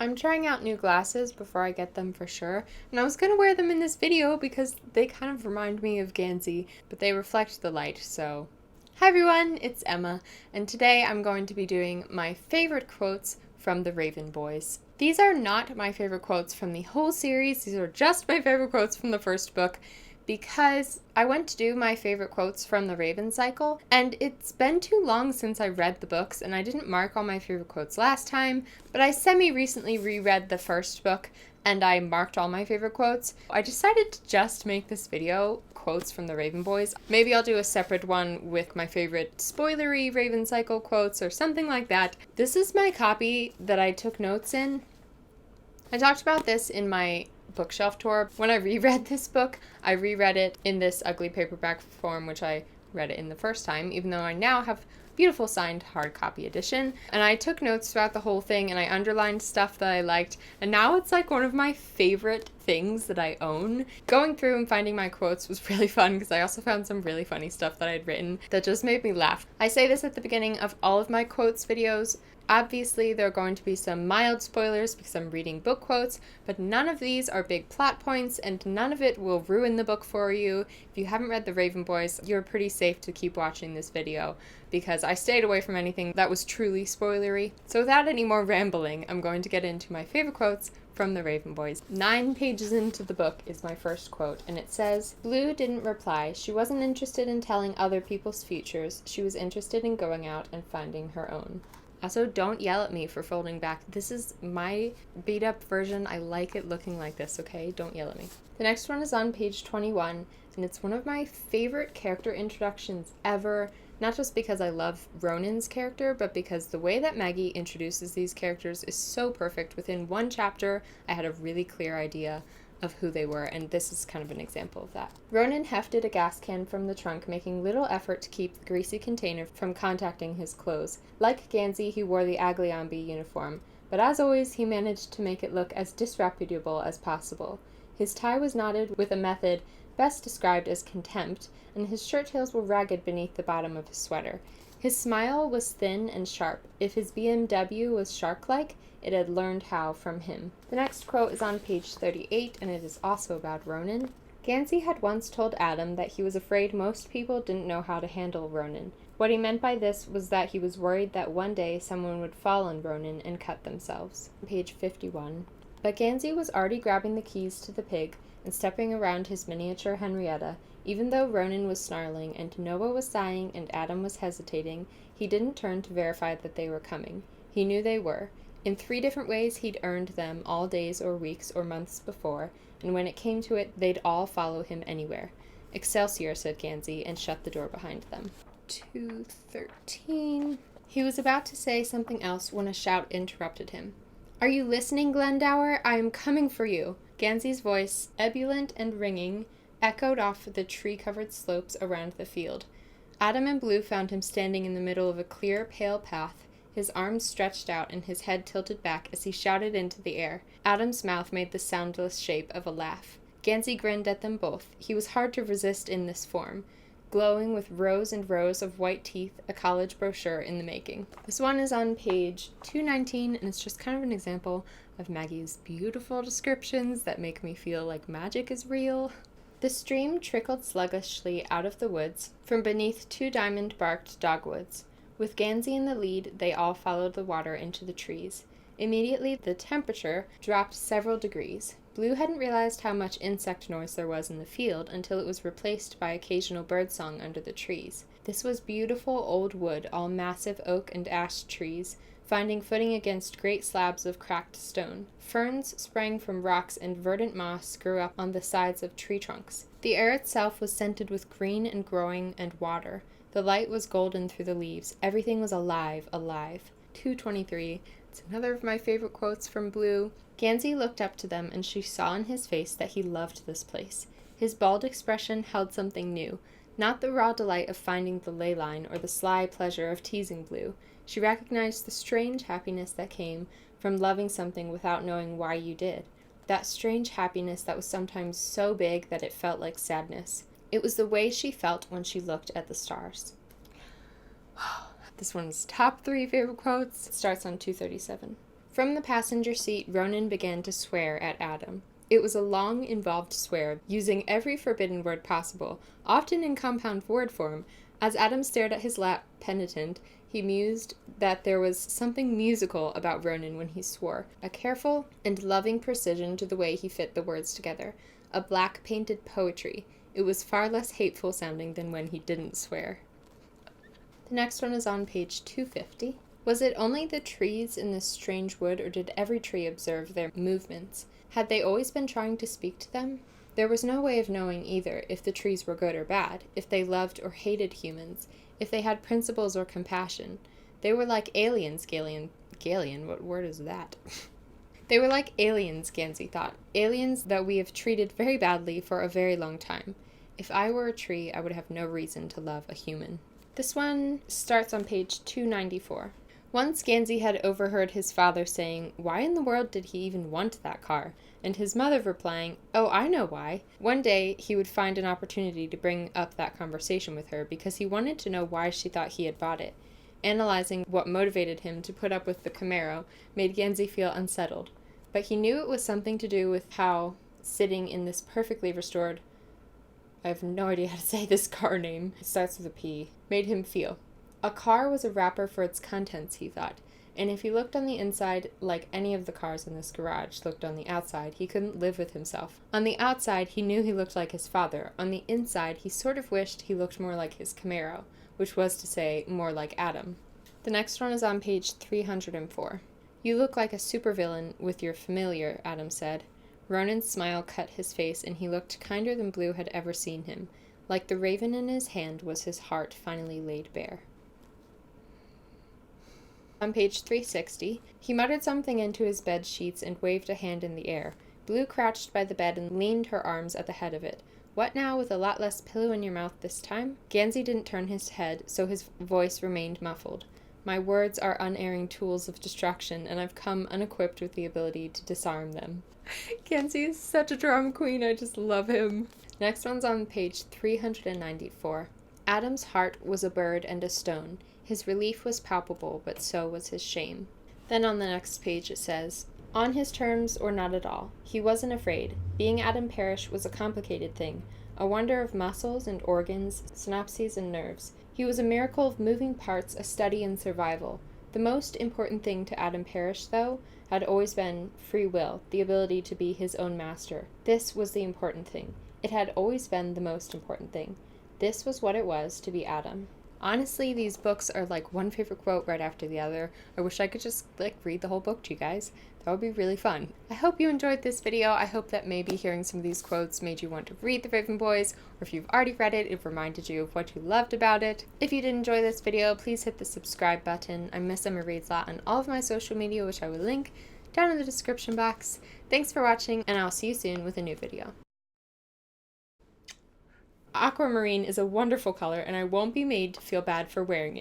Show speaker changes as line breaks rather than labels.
I'm trying out new glasses before I get them for sure, and I was going to wear them in this video because they kind of remind me of Gansey, but they reflect the light, so... Hi everyone, it's Emma, and today I'm going to be doing my favorite quotes from the Raven Boys. These are not my favorite quotes from the whole series, these are just my favorite quotes from the first book, because I went to do my favorite quotes from the Raven cycle, and it's been too long since I read the books, and I didn't mark all my favorite quotes last time, but I semi-recently reread the first book, and I marked all my favorite quotes. I decided to just make this video quotes from the Raven Boys. Maybe I'll do a separate one with my favorite spoilery Raven cycle quotes or something like that. This is my copy that I took notes in. I talked about this in my bookshelf tour. When I reread this book, I reread it in this ugly paperback form, which I read it in the first time, even though I now have beautiful signed hard copy edition. And I took notes throughout the whole thing, and I underlined stuff that I liked, and now it's like one of my favorite things that I own. Going through and finding my quotes was really fun because I also found some really funny stuff that I'd written that just made me laugh. I say this at the beginning of all of my quotes videos. Obviously, there are going to be some mild spoilers because I'm reading book quotes, but none of these are big plot points, and none of it will ruin the book for you. If you haven't read The Raven Boys, you're pretty safe to keep watching this video, because I stayed away from anything that was truly spoilery. So without any more rambling, I'm going to get into my favorite quotes from The Raven Boys. 9 pages into the book is my first quote, and it says, "Blue didn't reply. She wasn't interested in telling other people's futures. She was interested in going out and finding her own." Also, don't yell at me for folding back. This is my beat up version. I like it looking like this, okay? Don't yell at me. The next one is on page 21, and it's one of my favorite character introductions ever. Not just because I love Ronan's character, but because the way that Maggie introduces these characters is so perfect. Within one chapter, I had a really clear idea of who they were, and this is kind of an example of that. Ronan hefted a gas can from the trunk, making little effort to keep the greasy container from contacting his clothes. Like Gansey, he wore the Agliambi uniform, but as always, he managed to make it look as disreputable as possible. His tie was knotted with a method best described as contempt, and his shirt tails were ragged beneath the bottom of his sweater. His smile was thin and sharp. If his BMW was shark-like, it had learned how from him. The next quote is on page 38, and it is also about Ronan. Gansey had once told Adam that he was afraid most people didn't know how to handle Ronan. What he meant by this was that he was worried that one day someone would fall on Ronan and cut themselves. Page 51. But Gansey was already grabbing the keys to the pig and stepping around his miniature Henrietta. Even though Ronan was snarling and Noah was sighing and Adam was hesitating, he didn't turn to verify that they were coming. He knew they were. In 3 different ways he'd earned them all days or weeks or months before, and when it came to it, they'd all follow him anywhere. "Excelsior," said Gansey, and shut the door behind them. 2:13. He was about to say something else when a shout interrupted him. "Are you listening, Glendower? I am coming for you." Gansey's voice, ebullient and ringing, echoed off the tree-covered slopes around the field. Adam and Blue found him standing in the middle of a clear, pale path, his arms stretched out and his head tilted back as he shouted into the air. Adam's mouth made the soundless shape of a laugh. Gansey grinned at them both. He was hard to resist in this form, glowing with rows and rows of white teeth, a college brochure in the making. This one is on page 219, and it's just kind of an example of Maggie's beautiful descriptions that make me feel like magic is real. The stream trickled sluggishly out of the woods from beneath 2 diamond-barked dogwoods. With Gansey in the lead, they all followed the water into the trees. Immediately, the temperature dropped several degrees. Blue hadn't realized how much insect noise there was in the field until it was replaced by occasional birdsong under the trees. This was beautiful old wood, all massive oak and ash trees, finding footing against great slabs of cracked stone. Ferns sprang from rocks and verdant moss grew up on the sides of tree trunks. The air itself was scented with green and growing and water. The light was golden through the leaves. Everything was alive, alive. 2:23. It's another of my favorite quotes from Blue. Gansey looked up to them, and she saw in his face that he loved this place. His bald expression held something new, not the raw delight of finding the ley line or the sly pleasure of teasing Blue. She recognized the strange happiness that came from loving something without knowing why you did. That strange happiness that was sometimes so big that it felt like sadness. It was the way she felt when she looked at the stars. This one's top 3 favorite quotes. It starts on 237. From the passenger seat, Ronan began to swear at Adam. It was a long, involved swear, using every forbidden word possible, often in compound word form. As Adam stared at his lap penitent, he mused that there was something musical about Ronan when he swore, a careful and loving precision to the way he fit the words together, a black-painted poetry. It was far less hateful sounding than when he didn't swear. The next one is on page 250. Was it only the trees in this strange wood, or did every tree observe their movements? Had they always been trying to speak to them? There was no way of knowing either if the trees were good or bad, if they loved or hated humans, if they had principles or compassion. They were like aliens, Galen, what word is that? They were like aliens, Gansey thought. Aliens that we have treated very badly for a very long time. If I were a tree, I would have no reason to love a human. This one starts on page 294. Once Gansey had overheard his father saying, "Why in the world did he even want that car?" and his mother replying, "Oh, I know why." One day he would find an opportunity to bring up that conversation with her because he wanted to know why she thought he had bought it. Analyzing what motivated him to put up with the Camaro made Gansey feel unsettled, but he knew it was something to do with how, sitting in this perfectly restored, I have no idea how to say this car name, it starts with a P, made him feel. A car was a wrapper for its contents, he thought, and if he looked on the inside like any of the cars in this garage looked on the outside, he couldn't live with himself. On the outside, he knew he looked like his father. On the inside, he sort of wished he looked more like his Camaro, which was to say, more like Adam. The next one is on page 304. "You look like a supervillain with your familiar," Adam said. Ronan's smile cut his face, and he looked kinder than Blue had ever seen him. Like the raven in his hand was his heart finally laid bare. On page 360, he muttered something into his bed sheets and waved a hand in the air. Blue crouched by the bed and leaned her arms at the head of it. "What now, with a lot less pillow in your mouth this time?" Gansey didn't turn his head, so his voice remained muffled. "My words are unerring tools of destruction, and I've come unequipped with the ability to disarm them." Gansey is such a drama queen, I just love him. Next one's on page 394. Adam's heart was a bird and a stone. His relief was palpable, but so was his shame. Then on the next page it says, "On his terms or not at all. He wasn't afraid. Being Adam Parrish was a complicated thing, a wonder of muscles and organs, synapses and nerves. He was a miracle of moving parts, a study in survival. The most important thing to Adam Parrish, though, had always been free will, the ability to be his own master. This was the important thing. It had always been the most important thing. This was what it was to be Adam." Honestly, these books are like one favorite quote right after the other. I wish I could just read the whole book to you guys. That would be really fun. I hope you enjoyed this video. I hope that maybe hearing some of these quotes made you want to read The Raven Boys, or if you've already read it, it reminded you of what you loved about it. If you did enjoy this video, please hit the subscribe button. I'm Miss Emma Reads Lot on all of my social media, which I will link down in the description box. Thanks for watching, and I'll see you soon with a new video. Aquamarine is a wonderful color, and I won't be made to feel bad for wearing it.